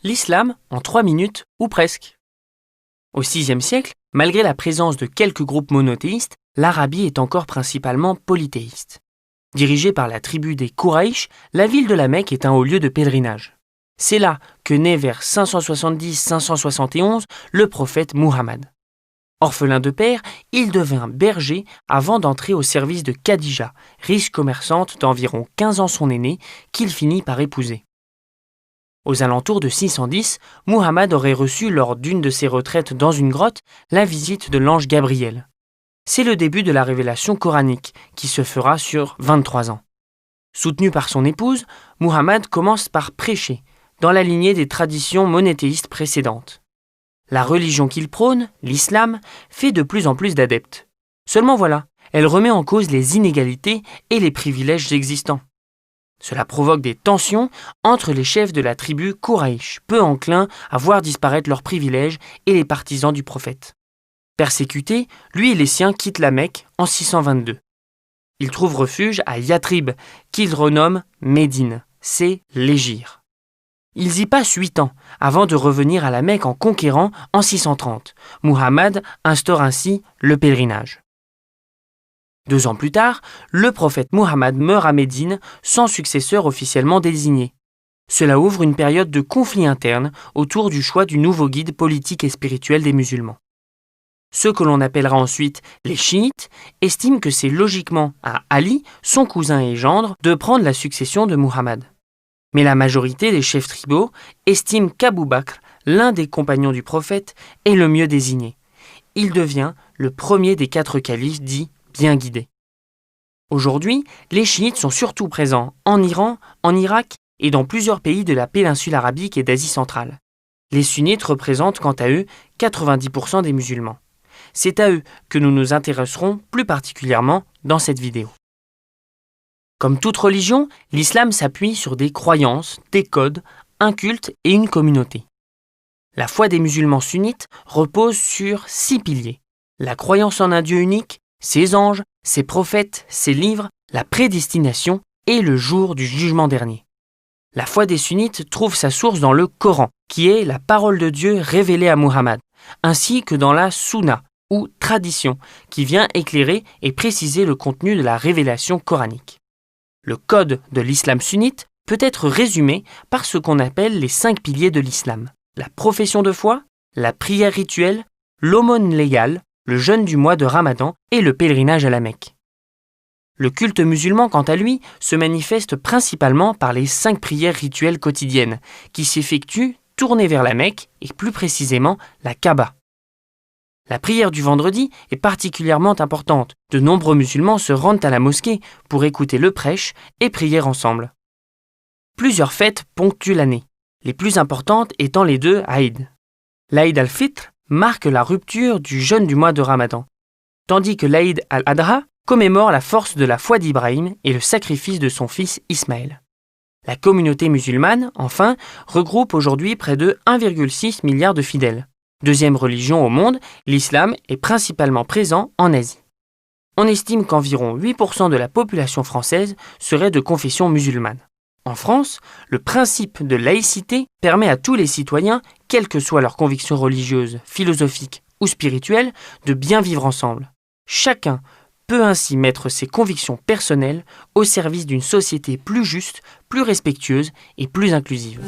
l'islam en 3 minutes ou presque. Au VIe siècle, malgré la présence de quelques groupes monothéistes, l'Arabie est encore principalement polythéiste. Dirigée par la tribu des Kouraïch, la ville de la Mecque est un haut lieu de pèlerinage. C'est là que naît vers 570-571 le prophète Muhammad. Orphelin de père, il devint berger avant d'entrer au service de Khadija, riche commerçante d'environ 15 ans son aînée, qu'il finit par épouser. Aux alentours de 610, Muhammad aurait reçu lors d'une de ses retraites dans une grotte la visite de l'ange Gabriel. C'est le début de la révélation coranique qui se fera sur 23 ans. Soutenu par son épouse, Muhammad commence par prêcher, dans la lignée des traditions monothéistes précédentes. La religion qu'il prône, l'islam, fait de plus en plus d'adeptes. Seulement voilà, elle remet en cause les inégalités et les privilèges existants. Cela provoque des tensions entre les chefs de la tribu Kouraïch, peu enclins à voir disparaître leurs privilèges, et les partisans du prophète. Persécuté, lui et les siens quittent la Mecque en 622. Ils trouvent refuge à Yatrib, qu'ils renomment Médine, c'est l'Hégire. Ils y passent 8 ans avant de revenir à la Mecque en conquérant en 630. Muhammad instaure ainsi le pèlerinage. 2 ans plus tard, le prophète Muhammad meurt à Médine sans successeur officiellement désigné. Cela ouvre une période de conflit interne autour du choix du nouveau guide politique et spirituel des musulmans. Ceux que l'on appellera ensuite les chiites estiment que c'est logiquement à Ali, son cousin et gendre, de prendre la succession de Muhammad. Mais la majorité des chefs tribaux estiment qu'Abou Bakr, l'un des compagnons du prophète, est le mieux désigné. Il devient le premier des 4 califes dits bien guidés. Aujourd'hui, les chiites sont surtout présents en Iran, en Irak et dans plusieurs pays de la péninsule arabique et d'Asie centrale. Les sunnites représentent quant à eux 90% des musulmans. C'est à eux que nous nous intéresserons plus particulièrement dans cette vidéo. Comme toute religion, l'islam s'appuie sur des croyances, des codes, un culte et une communauté. La foi des musulmans sunnites repose sur 6 piliers. La croyance en un Dieu unique, ses anges, ses prophètes, ses livres, la prédestination et le jour du jugement dernier. La foi des sunnites trouve sa source dans le Coran, qui est la parole de Dieu révélée à Muhammad, ainsi que dans la Sunna, ou tradition, qui vient éclairer et préciser le contenu de la révélation coranique. Le code de l'islam sunnite peut être résumé par ce qu'on appelle les 5 piliers de l'islam: la profession de foi, la prière rituelle, l'aumône légale, le jeûne du mois de Ramadan et le pèlerinage à la Mecque. Le culte musulman, quant à lui, se manifeste principalement par les 5 prières rituelles quotidiennes, qui s'effectuent tournées vers la Mecque et plus précisément la Kaaba. La prière du vendredi est particulièrement importante. De nombreux musulmans se rendent à la mosquée pour écouter le prêche et prier ensemble. Plusieurs fêtes ponctuent l'année, les plus importantes étant les 2 Aïd. L'Aïd al-Fitr marque la rupture du jeûne du mois de Ramadan, tandis que l'Aïd al-Adha commémore la force de la foi d'Ibrahim et le sacrifice de son fils Ismaël. La communauté musulmane, enfin, regroupe aujourd'hui près de 1,6 milliard de fidèles. Deuxième religion au monde, l'islam est principalement présent en Asie. On estime qu'environ 8% de la population française serait de confession musulmane. En France, le principe de laïcité permet à tous les citoyens, quelles que soient leurs convictions religieuses, philosophiques ou spirituelles, de bien vivre ensemble. Chacun peut ainsi mettre ses convictions personnelles au service d'une société plus juste, plus respectueuse et plus inclusive.